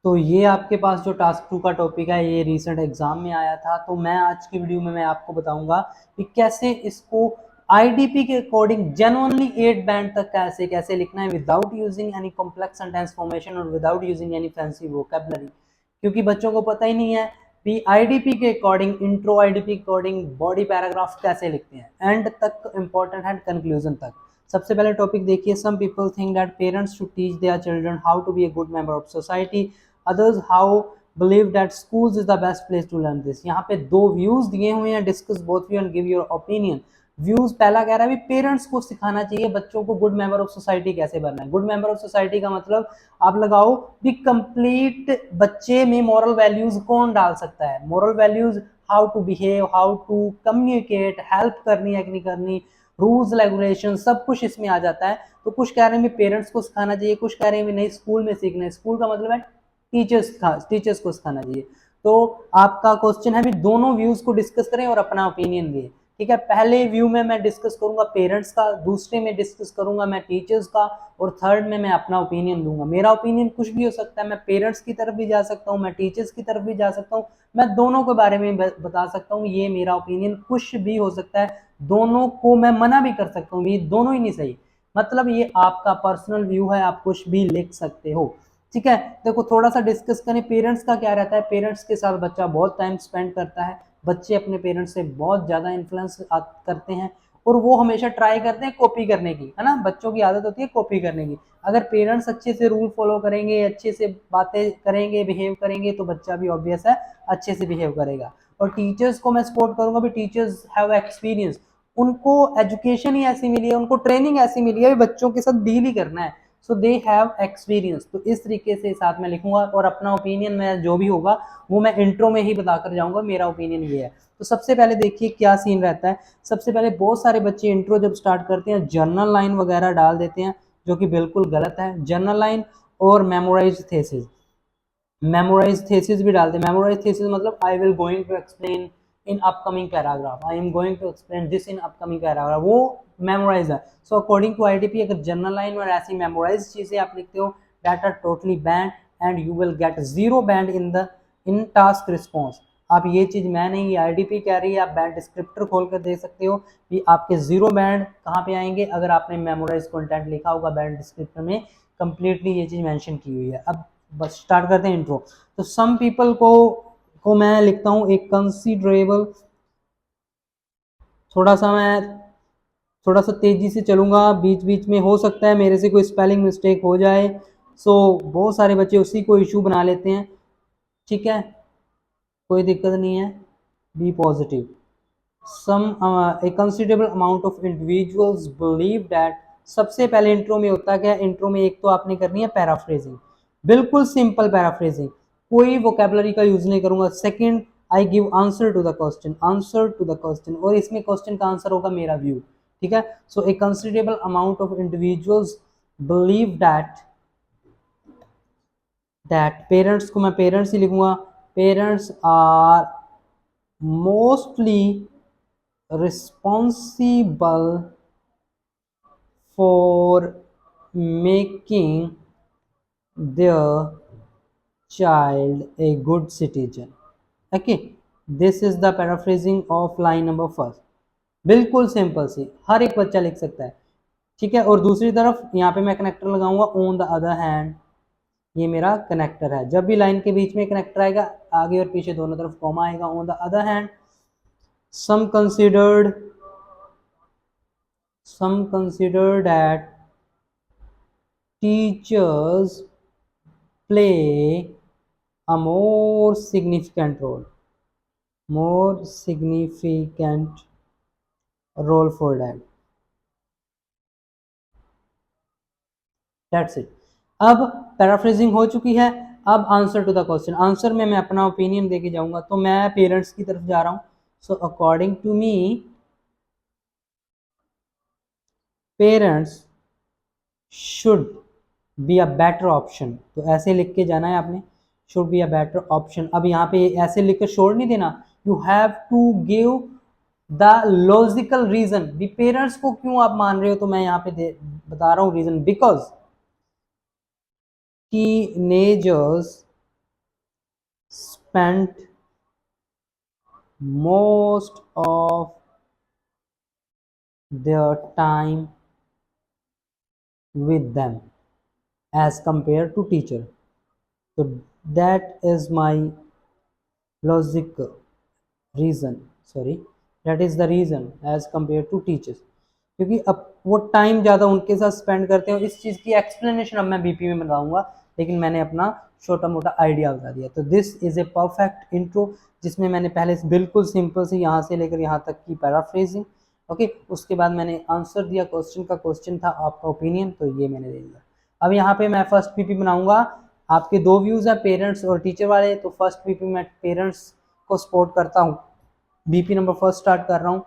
तो ये आपके पास जो टास्क 2 का टॉपिक है, ये रिसेंट एग्जाम में आया था। तो मैं आज की वीडियो में मैं आपको बताऊंगा कि कैसे इसको आईडीपी के अकॉर्डिंग जेन्युइनली 8 बैंड तक कैसे कैसे लिखना है without using any complex sentence formation और without using any fancy vocabulary. क्योंकि बच्चों को पता ही नहीं है कि आईडीपी के अकॉर्डिंग, इंट्रो आईडीपी के अकॉर्डिंग बॉडी पैराग्राफ कैसे लिखते हैं, एंड तक इंपॉर्टेंट है, कंक्लूजन तक। सबसे पहले टॉपिक देखिए, some people think that parents should teach their children how to be a good member of society, others how believe that schools is the best place to learn this। यहाँ पे दो views दिए हुए हैं, discuss both view and give your opinion. Views पहला कह रहा है पेरेंट्स को सिखाना चाहिए बच्चों को गुड मेंबर ऑफ सोसाइटी कैसे बनना है। गुड मेंबर ऑफ सोसाइटी का मतलब आप लगाओ भी कंप्लीट बच्चे में मॉरल वैल्यूज कौन डाल सकता है। Moral values, how to behave, how to communicate, help करनी है कि नहीं करनी, रूल्स रेगुलेशन, सब कुछ इसमें आ जाता है। तो कुछ कह रहे हैं पेरेंट्स को सिखाना चाहिए, कुछ कह रहे हैं नहीं स्कूल में सीखना है। स्कूल का मतलब है टीचर्स को सिखाना चाहिए। तो आपका क्वेश्चन है भी दोनों व्यूज को डिस्कस करें और अपना ओपिनियन दिए। ठीक है, पहले व्यू में मैं डिस्कस करूंगा पेरेंट्स का, दूसरे में डिस्कस करूंगा मैं टीचर्स का, और थर्ड में मैं अपना ओपिनियन दूंगा। मेरा ओपिनियन कुछ भी हो सकता है, मैं पेरेंट्स की तरफ भी जा सकता हूँ, मैं टीचर्स की तरफ भी जा सकता हूँ, मैं दोनों के बारे में बता सकता हूँ। ये मेरा ओपिनियन कुछ भी हो सकता है, दोनों को मैं मना भी कर सकता हूँ, ये दोनों ही नहीं सही। मतलब ये आपका पर्सनल व्यू है, आप कुछ भी लिख सकते हो। ठीक है, देखो थोड़ा सा डिस्कस करें पेरेंट्स का क्या रहता है। पेरेंट्स के साथ बच्चा बहुत टाइम स्पेंड करता है, बच्चे अपने पेरेंट्स से बहुत ज्यादा इन्फ्लुएंस करते हैं, और वो हमेशा ट्राई करते हैं कॉपी करने की, है ना। बच्चों की आदत होती है कॉपी करने की। अगर पेरेंट्स अच्छे से रूल फॉलो करेंगे, अच्छे से बातें करेंगे, बिहेव करेंगे, तो बच्चा भी ऑब्वियस है अच्छे से बिहेव करेगा। और टीचर्स को मैं सपोर्ट करूंगा भी टीचर्स हैव एक्सपीरियंस, उनको एजुकेशन ही ऐसी मिली है, उनको ट्रेनिंग ऐसी मिली है बच्चों के साथ डील ही करना है। सो दे हैव एक्सपीरियंस। तो इस तरीके से साथ में लिखूंगा, और अपना ओपिनियन में जो भी होगा वो मैं इंट्रो में ही बताकर जाऊंगा, मेरा ओपिनियन ये है। तो सबसे पहले देखिए क्या सीन रहता है। सबसे पहले बहुत सारे बच्चे इंट्रो जब स्टार्ट करते हैं जर्नल लाइन वगैरह डाल देते हैं, जो कि बिल्कुल गलत है। जर्नल लाइन और मेमोराइज थेसिस, मेमोराइज थेसिस भी डालते हैं। मेमोराइज थेसिस मतलब I will going to explain in upcoming paragraph, I am going to explain this in upcoming paragraph, वो मेमोराइज है। सो अकॉर्डिंग टू आईडीपी अगर जनरल लाइन और ऐसी मेमोराइज चीजें आप लिखते हो, that are totally band, and you will get 0 band in task response. आप ये चीज मैं नहीं, आईडीपी कह रही है, आप बैंड डिस्क्रिप्टर खोल कर देख सकते हो कि आपके 0 बैंड कहाँ पे आएंगे अगर आपने मेमोराइज कंटेंट लिखा होगा बैंड डिस्क्रिप्टर में। कंप्लीटली ये चीज मेंशन की हुई है। अब बस स्टार्ट करते हैं इंट्रो। तो सम पीपल को मैं लिखता हूं एक कंसीडरेबल, थोड़ा सा मैं थोड़ा सा तेजी से चलूंगा, बीच बीच में हो सकता है मेरे से कोई स्पेलिंग मिस्टेक हो जाए। सो बहुत सारे बच्चे उसी को इशू बना लेते हैं। ठीक है, कोई दिक्कत नहीं है, be positive. Some a considerable amount of individuals believe that. सबसे पहले इंट्रो में होता क्या है, इंट्रो में एक तो आपने करनी है पैराफ्रेजिंग, बिल्कुल सिंपल पैराफ्रेजिंग, कोई वोकेबलरी का यूज नहीं करूंगा। Second, I give answer to the question, answer to the question, और इसमें क्वेश्चन का आंसर होगा मेरा व्यू। ठीक है, so a considerable amount of individuals believe that parents को मैं पेरेंट्स ही लिखूंगा, parents are mostly responsible for making their child a good citizen। Okay, this is the paraphrasing of line number first। बिल्कुल सिंपल सी, हर एक बच्चा लिख सकता है। ठीक है, और दूसरी तरफ यहाँ पे मैं कनेक्टर लगाऊंगा ऑन द अदर हैंड, ये मेरा कनेक्टर है। जब भी लाइन के बीच में कनेक्टर आएगा, आगे और पीछे दोनों तरफ कॉमा आएगा। On the other hand, some considered some consider that teachers play a more significant role for that। That's it। अब पैराफ्रेजिंग हो चुकी है। अब answer to the question, answer में मैं अपना ओपिनियन देके जाऊंगा। तो मैं पेरेंट्स की तरफ जा रहा हूं। So according to me, parents should be a better option. तो ऐसे लिख के जाना है आपने, should be a better option. अब यहाँ पे ऐसे लिख कर छोड़ नहीं देना, you have to give the logical reason भी पेरेंट्स को क्यों आप मान रहे हो। तो मैं यहाँ पे बता रहा हूँ reason, because teenagers spent most of their time with them as compared to teacher. So that is my logic reason, sorry, that is the reason as compared to teachers, क्योंकि अब वो टाइम ज़्यादा उनके साथ स्पेंड करते हैं। इस चीज़ की एक्सप्लेनेशन अब मैं बीपी में बताऊंगा, लेकिन मैंने अपना छोटा मोटा आइडिया बता दिया। तो this is a perfect intro, जिसमें मैंने पहले बिल्कुल सिंपल से यहाँ से लेकर यहाँ तक की पैराफ्रेजिंग, ओके, उसके बाद मैंने आंसर दिया क्वेश्चन का। क्वेश्चन था आपका ओपिनियन, तो ये मैंने दे दिया। अब यहाँ पे मैं फर्स्ट पीपी बनाऊंगा। आपके दो व्यूज हैं, पेरेंट्स और टीचर वाले। तो फर्स्ट पीपी मैं पेरेंट्स को सपोर्ट करता हूँ, बीपी नंबर फर्स्ट स्टार्ट कर रहा हूँ।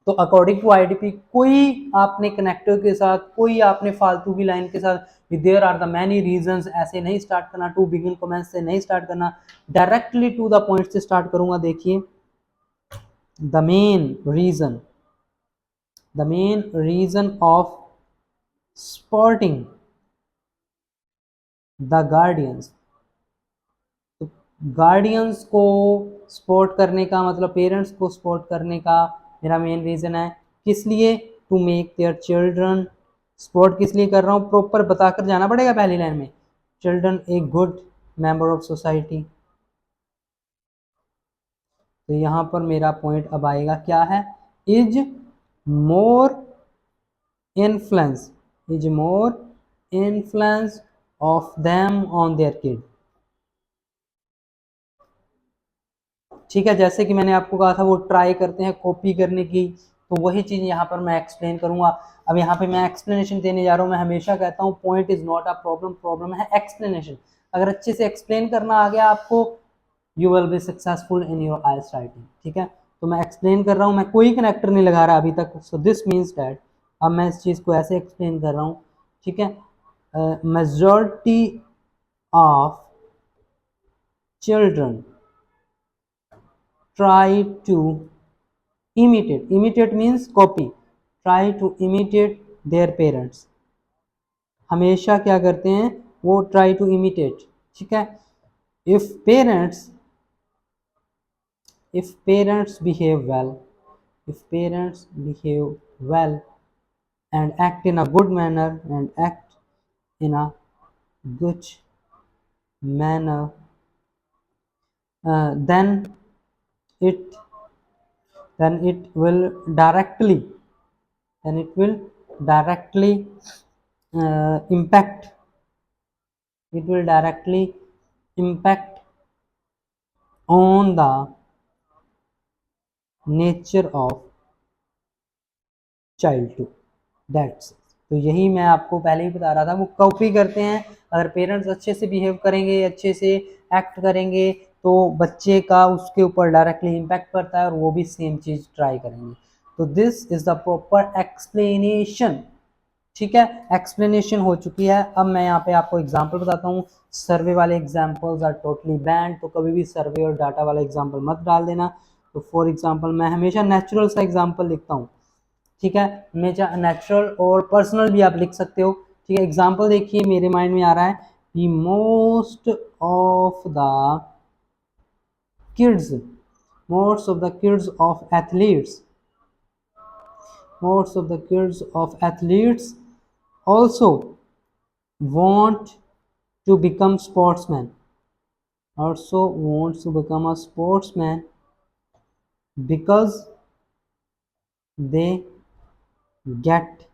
तो अकॉर्डिंग टू आईडीपी, कोई आपने कनेक्टर के साथ, कोई आपने फालतू की लाइन के साथ there are the many reasons ऐसे नहीं स्टार्ट करना, टू बिगिन कमेंट्स से नहीं स्टार्ट करना, डायरेक्टली टू द पॉइंट से स्टार्ट करूंगा। देखिए, the main reason of supporting the guardians. तो गार्डियंस को सपोर्ट करने का मतलब पेरेंट्स को सपोर्ट करने का मेरा मेन रीज़न है। किस लिए? To make their children, support किस लिए कर रहा हूँ, प्रॉपर बताकर जाना पड़ेगा पहली लाइन में, children a good member of society. तो यहाँ पर मेरा पॉइंट अब आएगा, क्या है, is more influence, is more influence of them on their kid. ठीक है, जैसे कि मैंने आपको कहा था वो ट्राई करते हैं कॉपी करने की, तो वही चीज़ यहाँ पर मैं एक्सप्लेन करूँगा। अब यहाँ पे मैं एक्सप्लेनेशन देने जा रहा हूँ। मैं हमेशा कहता हूँ point is not a problem, problem है एक्सप्लेनेशन। अगर अच्छे से एक्सप्लेन करना आ गया आपको, you will be successful in your IELTS writing. ठीक है, तो मैं एक्सप्लेन कर रहा हूँ, मैं कोई कनेक्टर नहीं लगा रहा अभी तक। सो दिस मीन्स डैट अब मैं इस चीज़ को ऐसे एक्सप्लेन कर रहा हूँ। ठीक है, majority of children try to imitate means copy, try to imitate their parents। हमेशा क्या करते हैं वो, try to imitate। ठीक है, if parents behave well, if parents behave well and act in a good manner and act in a good manner, then it will directly, impact, it will directly impact on the nature of child too, that's। तो यही मैं आपको पहले ही बता रहा था, वो copy करते हैं। अगर पेरेंट्स अच्छे से बिहेव करेंगे, अच्छे से एक्ट करेंगे, तो बच्चे का उसके ऊपर डायरेक्टली इम्पैक्ट पड़ता है और वो भी सेम चीज़ ट्राई करेंगे। तो this is the proper explanation. ठीक है, एक्सप्लेनेशन हो चुकी है। अब मैं यहाँ पे आपको एग्जांपल बताता हूँ। सर्वे वाले एग्जांपल्स आर टोटली बैंड, तो कभी भी सर्वे और डाटा वाला एग्जांपल मत डाल देना। तो फॉर एग्जांपल मैं हमेशा नेचुरल सा एग्जांपल लिखता हूँ। ठीक है, नेचुरल और पर्सनल भी आप लिख सकते हो। ठीक है, एग्जांपल देखिए, मेरे माइंड में आ रहा है कि most of the kids, most of the kids of athletes, most of the kids of athletes also want to become sportsman, also wants to become a sportsman because they get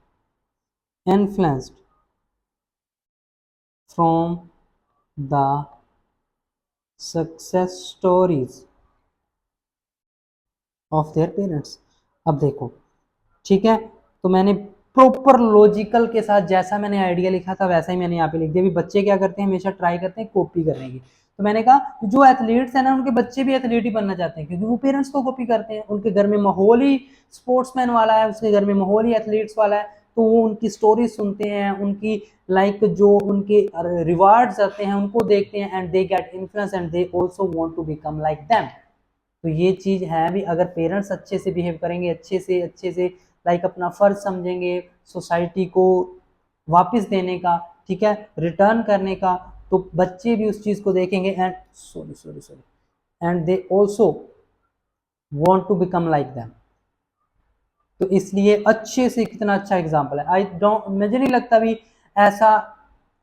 influenced from the success stories of their parents। अब देखो, ठीक है, तो मैंने proper logical के साथ जैसा मैंने आइडिया लिखा था वैसा ही मैंने यहाँ पे लिख दिया। भी बच्चे क्या करते हैं, हमेशा ट्राई करते हैं कॉपी करने की। तो मैंने कहा जो एथलीट्स हैं ना, उनके बच्चे भी एथलीट ही बनना चाहते हैं, क्योंकि वो पेरेंट्स को कॉपी करते हैं। उनके घर में माहौल ही स्पोर्ट्समैन वाला है, उसके घर में माहौल ही एथलीट्स वाला है, तो वो उनकी स्टोरी सुनते हैं, उनकी लाइक जो उनके रिवार्ड्स आते हैं उनको देखते हैं, and they get influence and they also want to become like them. तो ये चीज़ है भी, अगर पेरेंट्स अच्छे से बिहेव करेंगे, अच्छे से लाइक अपना फ़र्ज समझेंगे सोसाइटी को वापस देने का, ठीक है, रिटर्न करने का, तो बच्चे भी उस चीज़ को देखेंगे and sorry and they also want to become like them. तो इसलिए अच्छे से, कितना अच्छा एग्जाम्पल है। आई डोंट, मुझे नहीं लगता भी ऐसा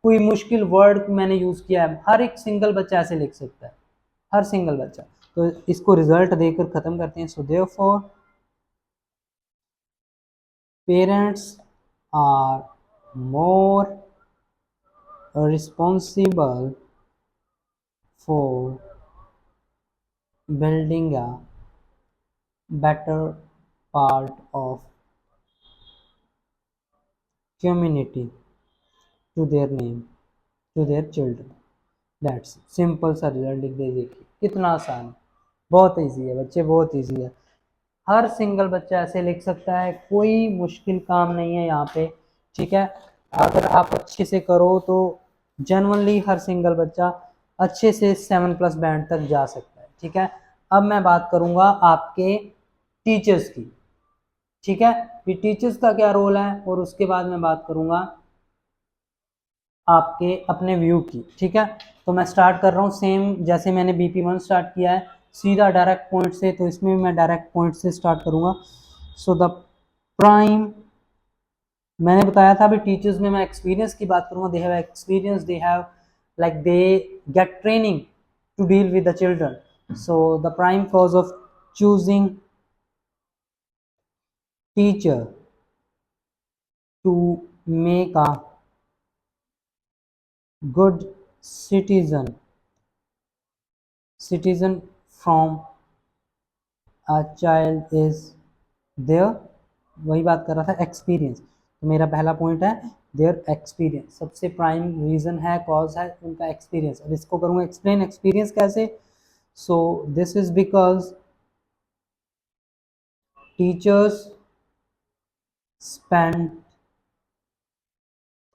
कोई मुश्किल वर्ड मैंने यूज किया है, हर एक सिंगल बच्चा ऐसे लिख सकता है, हर सिंगल बच्चा। तो इसको रिजल्ट देकर खत्म करते हैं। So therefore parents are more responsible for building a better part of community to their name, to their children। That's simple सा रिजल्ट लिख दे, देखिए कितना आसान है, बहुत इजी है बच्चे, बहुत इजी है। हर सिंगल बच्चा ऐसे लिख सकता है, कोई मुश्किल काम नहीं है यहाँ पे, ठीक है। अगर आप अच्छे से करो तो जेन्युइनली हर सिंगल बच्चा अच्छे से 7+ बैंड तक जा सकता है, ठीक है। अब मैं बात करूँगा आपके टीचर्स की, ठीक है, कि टीचर्स का क्या रोल है, और उसके बाद मैं बात करूँगा आपके अपने व्यू की, ठीक है। तो मैं स्टार्ट कर रहा हूँ सेम जैसे मैंने BP1 स्टार्ट किया है, सीधा डायरेक्ट पॉइंट से, तो इसमें भी मैं डायरेक्ट पॉइंट से स्टार्ट करूँगा। सो द प्राइम, मैंने बताया था अभी टीचर्स में मैं एक्सपीरियंस की बात करूँगा, they have experience, they have like they get training to deal with the children. So the prime cause of choosing teacher to make a good citizen from a child is their, वही बात कर रहा था, experience. तो मेरा पहला point है their experience, सबसे प्राइम रीजन है, कॉज है उनका एक्सपीरियंस। अब इसको करूँगा एक्सप्लेन, एक्सपीरियंस कैसे। So this is because teachers spend,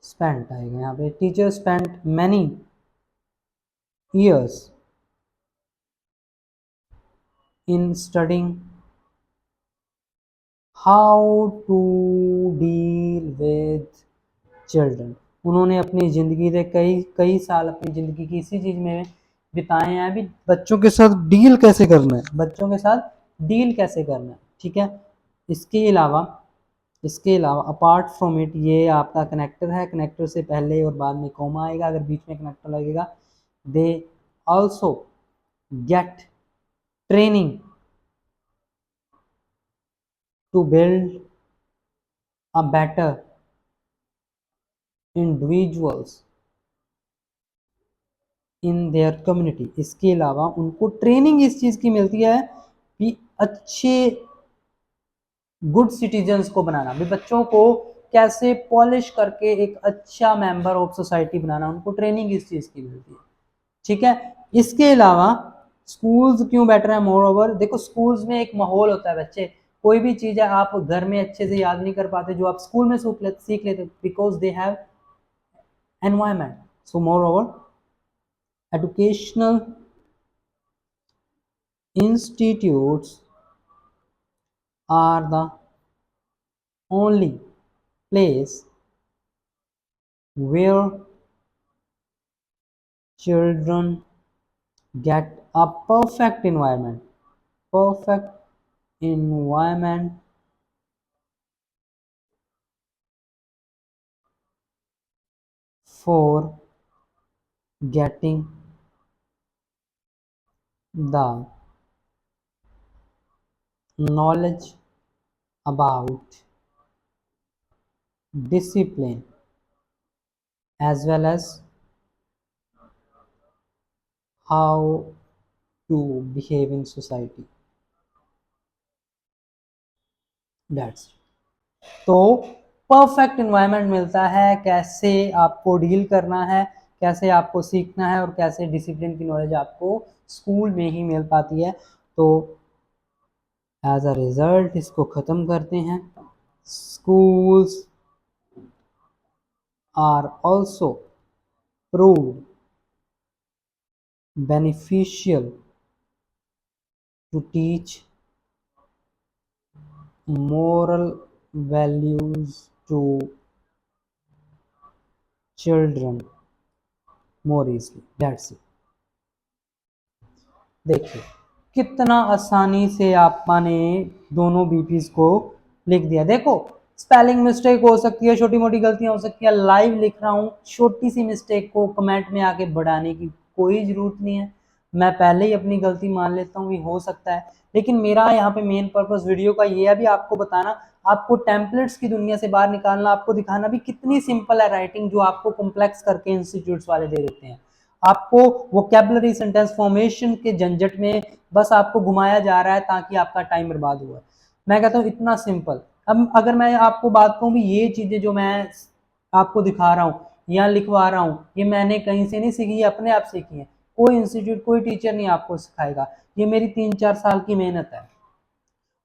spent आएगा यहाँ पे, teachers spend many years in studying how to deal with children। उन्होंने अपनी ज़िंदगी के कई कई साल अपनी ज़िंदगी की इसी चीज़ में बिताए हैं, अभी बच्चों के साथ डील कैसे करना है, बच्चों के साथ डील कैसे करना है, ठीक है। इसके अलावा अपार्ट फ्रॉम इट, ये आपका कनेक्टर है, कनेक्टर से पहले और बाद में कॉमा आएगा, अगर बीच में कनेक्टर लगेगा। They also get training to build a better individuals in their community. इसके अलावा उनको ट्रेनिंग इस चीज़ की मिलती है कि अच्छे गुड सिटीजन्स को बनाना, भी बच्चों को कैसे पॉलिश करके एक अच्छा मेंबर ऑफ सोसाइटी बनाना, उनको ट्रेनिंग इस चीज़ की मिलती है, ठीक है। इसके अलावा स्कूल्स क्यों बेटर है, मोर ओवर, देखो स्कूल्स में एक माहौल होता है, बच्चे कोई भी चीज़ है आप घर में अच्छे से याद नहीं कर पाते, जो आप स्कूल में सीख लेते, because they have environment. So more over educational institutes are the only place where children get a perfect environment for getting the knowledge about discipline as well as how to behave in society। That's तो perfect environment मिलता है, कैसे आपको deal करना है, कैसे आपको सीखना है, और कैसे डिसिप्लिन की नॉलेज आपको स्कूल में ही मिल पाती है। तो एज अ रिजल्ट इसको ख़त्म करते हैं। Schools are also prove beneficial to teach moral values to children more easily, that's it. देखिए कितना आसानी से आपने दोनों बीपीज को लिख दिया। देखो स्पेलिंग मिस्टेक हो सकती है, छोटी मोटी गलतियां हो सकती है, लाइव लिख रहा हूँ, छोटी सी मिस्टेक को कमेंट में आके बढ़ाने की कोई जरूरत नहीं है। मैं पहले ही अपनी गलती मान लेता हूँ, भी हो सकता है, लेकिन मेरा यहाँ पे मेन पर्पस वीडियो का ये है भी आपको बताना, आपको टेम्पलेट्स की दुनिया से बाहर निकालना, आपको दिखाना भी कितनी सिंपल है राइटिंग, जो आपको कॉम्प्लेक्स करके इंस्टीट्यूट्स वाले दे देते हैं। आपको वोकैबुलरी सेंटेंस फॉर्मेशन के झंझट में बस आपको घुमाया जा रहा है ताकि आपका टाइम बर्बाद हुआ। मैं कहता हूँ इतना सिंपल। अब अगर मैं आपको बात कहूँ भी ये चीजें जो मैं आपको दिखा रहा हूँ या लिखवा रहा हूँ, ये मैंने कहीं से नहीं सीखी, ये अपने आप सीखी है। कोई इंस्टीट्यूट कोई टीचर नहीं आपको सिखाएगा, ये मेरी 3-4 साल की मेहनत है।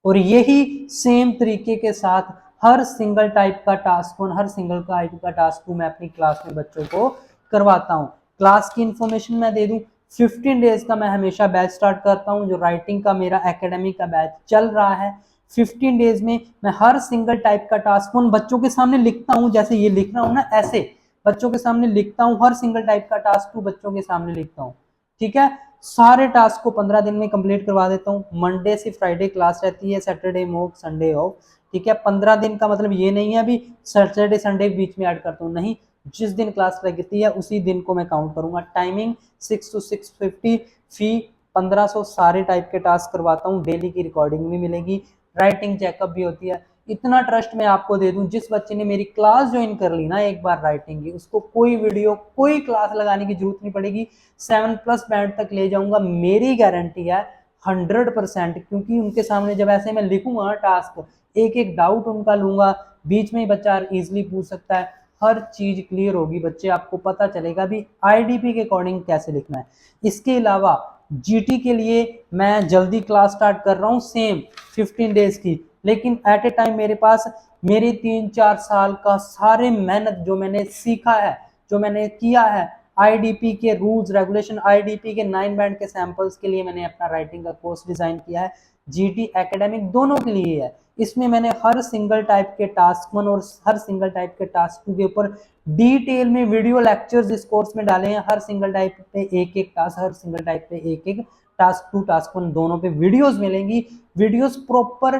और यही सेम तरीके के साथ हर सिंगल टाइप का टास्क, हर सिंगल टाइप का टास्क मैं अपनी क्लास में बच्चों को करवाता हूँ। क्लास की इंफॉर्मेशन मैं दे दूं, 15 डेज का मैं हमेशा बैच स्टार्ट करता हूँ, जो राइटिंग का मेरा एकेडमी का बैच चल रहा है। 15 डेज में मैं हर सिंगल टाइप का टास्क उन बच्चों के सामने लिखता हूँ, जैसे ये लिख रहा हूँ ना, ऐसे बच्चों के सामने लिखता हूँ, हर सिंगल टाइप का टास्क बच्चों के सामने लिखता हूँ। ठीक है, सारे टास्क को 15 दिन में कंप्लीट करवा देता हूँ। मंडे से फ्राइडे क्लास रहती है, सैटरडे ऑफ, संडे ऑफ। ठीक है, 15 दिन का मतलब ये नहीं है अभी सैटरडे संडे बीच में ऐड करता हूँ, नहीं, जिस दिन क्लास लगती है उसी दिन को मैं काउंट करूंगा। टाइमिंग 6 to 6:50, फी 1500, सारे टाइप के टास्क करवाता हूँ, डेली की रिकॉर्डिंग भी मिलेगी, राइटिंग चेकअप भी होती है। इतना ट्रस्ट मैं आपको दे दूं, जिस बच्चे ने मेरी क्लास ज्वाइन कर ली ना एक बार राइटिंग की, उसको कोई वीडियो कोई क्लास लगाने की जरूरत नहीं पड़ेगी। 7+ बैंड तक ले जाऊंगा, मेरी गारंटी है 100%। क्योंकि उनके सामने जब ऐसे मैं लिखूंगा टास्क, एक एक डाउट उनका लूंगा, बीच में ही बच्चा इजिली पूछ सकता है, हर चीज क्लियर होगी, बच्चे आपको पता चलेगा भी आईडीपी के अकॉर्डिंग कैसे लिखना है। इसके अलावा जीटी के लिए मैं जल्दी क्लास स्टार्ट कर रहा हूँ, सेम 15 डेज की, लेकिन एट ए टाइम मेरे पास मेरे 3-4 साल का सारे मेहनत जो मैंने सीखा है, जो मैंने किया है, आईडीपी के रूल्स रेगुलेशन, आईडीपी के 9 बैंड के सैंपल्स के लिए मैंने अपना राइटिंग का कोर्स डिजाइन किया है। जीटी एकेडमिक दोनों के लिए है। इसमें मैंने हर सिंगल टाइप के टास्क 1 और हर सिंगल टाइप के टास्क 2 के ऊपर डिटेल में वीडियो लेक्चर्स इस कोर्स में डाले हैं। हर सिंगल टाइप पे एक एक टास्क, हर सिंगल टाइप पे एक एक टास्क 2 टास्क 1 दोनों पे वीडियोस मिलेंगी। वीडियोस प्रॉपर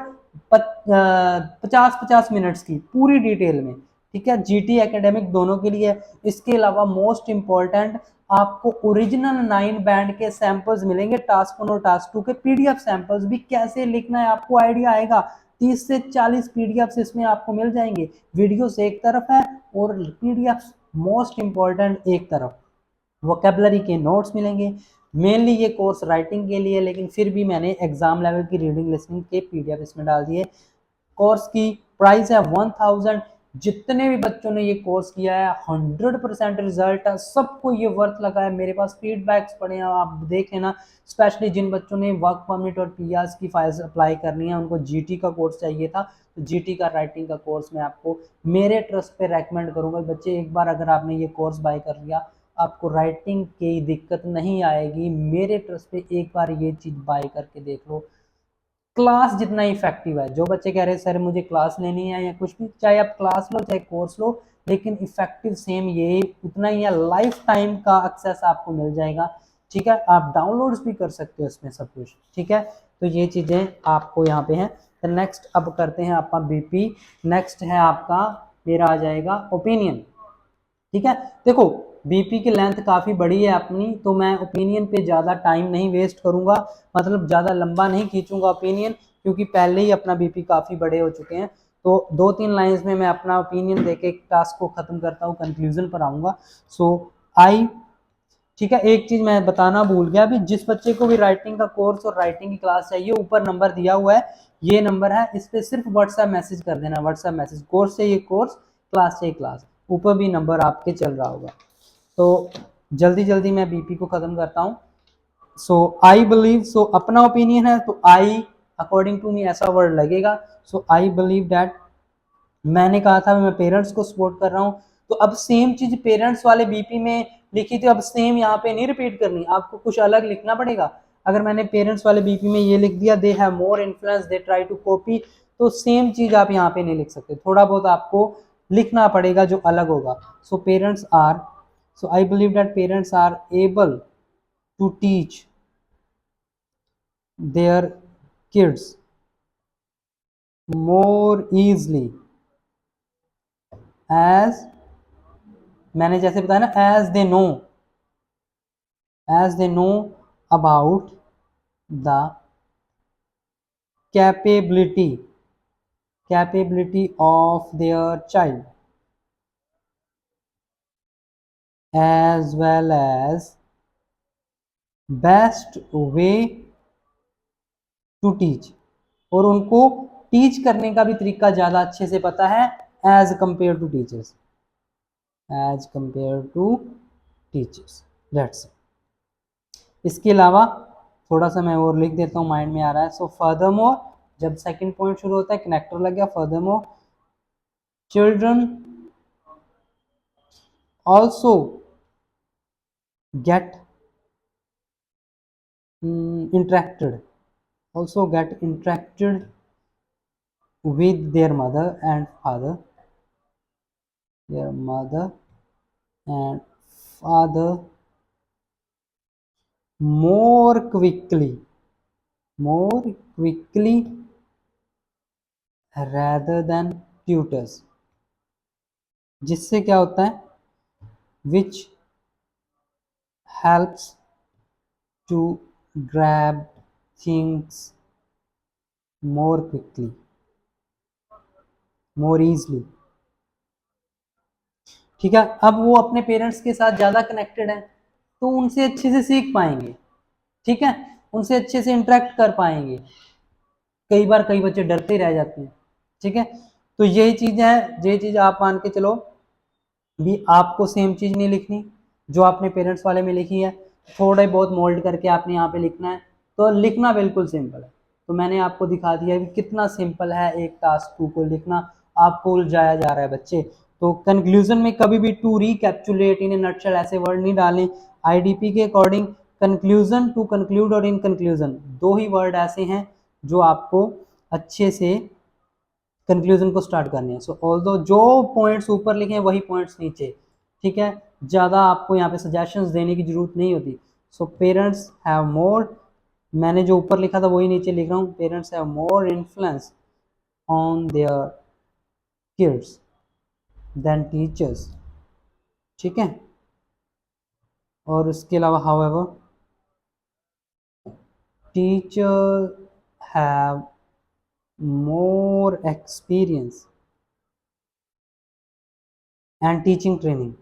50-50 मिनट्स की पूरी डिटेल में। ठीक है, जीटी एकेडमिक दोनों के लिए। इसके अलावा मोस्ट इंपॉर्टेंट, आपको ओरिजिनल 9 बैंड के सैंपल्स मिलेंगे, टास्क 1 और टास्क 2 के पीडीएफ सैंपल्स भी, कैसे लिखना है आपको आइडिया आएगा। 30 से 40 पीडीएफ इसमें आपको मिल जाएंगे। वीडियोस एक तरफ है और पीडीएफ मोस्ट इंपॉर्टेंट एक तरफ। वोकेबलरी के नोट्स मिलेंगे। मेनली ये कोर्स राइटिंग के लिए, लेकिन फिर भी मैंने एग्जाम लेवल की रीडिंग लिसनिंग के पीडीएफ इसमें डाल दिए। कोर्स की प्राइस है 1000। जितने भी बच्चों ने ये कोर्स किया है 100% रिजल्ट है, सबको ये वर्थ लगा है। मेरे पास फीडबैक्स पड़े हैं, आप देख लेना। स्पेशली जिन बच्चों ने वर्क परमिट और पीआर की फाइल्स अप्लाई करनी है, उनको जीटी का कोर्स चाहिए था, तो जीटी का राइटिंग का कोर्स मैं आपको मेरे ट्रस्ट पे रेकमेंड करूंगा। बच्चे एक बार अगर आपने ये कोर्स बाय कर लिया, आपको राइटिंग की दिक्कत नहीं आएगी। मेरे ट्रस्ट पे एक बार ये चीज बाय करके देख लो। क्लास जितना इफेक्टिव है, जो बच्चे कह रहे हैं सर मुझे क्लास लेनी है या कुछ भी, चाहे आप क्लास लो चाहे कोर्स लो, लेकिन इफेक्टिव सेम ये उतना ही है। लाइफ टाइम का एक्सेस आपको मिल जाएगा। ठीक है, आप डाउनलोड्स भी कर सकते हो इसमें सब कुछ। ठीक है, तो ये चीजें आपको यहाँ पे हैं। तो नेक्स्ट अब करते हैं आपका बीपी। नेक्स्ट है आपका मेरा आ जाएगा ओपिनियन। ठीक है, देखो बीपी की लेंथ काफी बड़ी है अपनी, तो मैं ओपिनियन पे ज्यादा टाइम नहीं वेस्ट करूंगा, मतलब ज्यादा लंबा नहीं खींचूंगा ओपिनियन, क्योंकि पहले ही अपना बीपी काफी बड़े हो चुके हैं। तो 2-3 लाइंस में मैं अपना ओपिनियन देके टास्क को खत्म करता हूँ, कंक्लूजन पर आऊंगा। सो आई, ठीक है, एक चीज मैं बताना भूल गया, अभी जिस बच्चे को भी राइटिंग का कोर्स और राइटिंग की क्लास चाहिए, ऊपर नंबर दिया हुआ है, ये नंबर है, इस पे सिर्फ व्हाट्सएप मैसेज कर देना। व्हाट्सएप मैसेज, कोर्स चाहिए कोर्स, क्लास चाहिए क्लास, ऊपर भी नंबर आपके चल रहा होगा। तो जल्दी जल्दी मैं बीपी को खत्म करता हूँ। सो आई बिलीव, सो अपना ओपिनियन है तो आई, अकॉर्डिंग टू मी ऐसा वर्ड लगेगा। सो आई बिलीव दैट, मैंने कहा था मैं पेरेंट्स को सपोर्ट कर रहा हूँ, तो अब सेम चीज पेरेंट्स वाले बीपी में लिखी थी, अब सेम यहाँ पे नहीं रिपीट करनी, आपको कुछ अलग लिखना पड़ेगा। अगर मैंने पेरेंट्स वाले बीपी में ये लिख दिया, they have more influence, they try to copy, तो सेम चीज आप यहाँ पे नहीं लिख सकते, थोड़ा बहुत आपको लिखना पड़ेगा जो अलग होगा। So parents are So I believe that parents are able to teach their kids more easily, as मैंने जैसे बताया ना, as they know about the capability of their child, as well as best way to teach, और उनको teach करने का भी तरीका ज़्यादा अच्छे से पता है as compare to teachers, as compare to teachers. That's इसके अलावा थोड़ा सा मैं और लिख देता हूँ, माइंड में आ रहा है। सो फर्दरमोर, जब सेकंड पॉइंट शुरू होता है कनेक्टर लग गया, furthermore children also get interacted with their mother and father, and father more quickly rather than tutors, जिससे क्या होता है, which helps to grab things more quickly, more easily। ठीक है, अब वो अपने पेरेंट्स के साथ ज़्यादा कनेक्टेड है तो उनसे अच्छे से सीख पाएंगे, ठीक है, उनसे अच्छे से इंटरेक्ट कर पाएंगे। कई बार कई बच्चे डरते रह जाते हैं, ठीक है, तो यही चीज़ है, ये चीज़ आप मान के चलो भी आपको सेम चीज़ नहीं लिखनी जो आपने पेरेंट्स वाले में लिखी है, थोड़ा बहुत मोल्ड करके आपने यहाँ पे लिखना है, तो लिखना बिल्कुल सिंपल है। तो मैंने आपको दिखा दिया कि कितना सिंपल है एक टास्क 2 को लिखना, आपको उलझाया जा रहा है बच्चे। तो कंक्लूजन में कभी भी to recapitulate in a nutshell ऐसे वर्ड नहीं डालें। आईडीपी के अकॉर्डिंग कंक्लूजन, टू कंक्लूड और इन कंक्लूजन, दो ही वर्ड ऐसे हैं जो आपको अच्छे से कंक्लूजन को स्टार्ट करने हैं। सो ऑल्दो जो पॉइंट्स ऊपर लिखे हैं वही पॉइंट्स नीचे, ठीक है, ज़्यादा आपको यहाँ पे सजेशंस देने की जरूरत नहीं होती। सो पेरेंट्स हैव मोर, मैंने जो ऊपर लिखा था वही नीचे लिख रहा हूँ, parents have more influence on their kids than teachers, ठीक है। और उसके अलावा however teacher have more experience and teaching training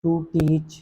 to teach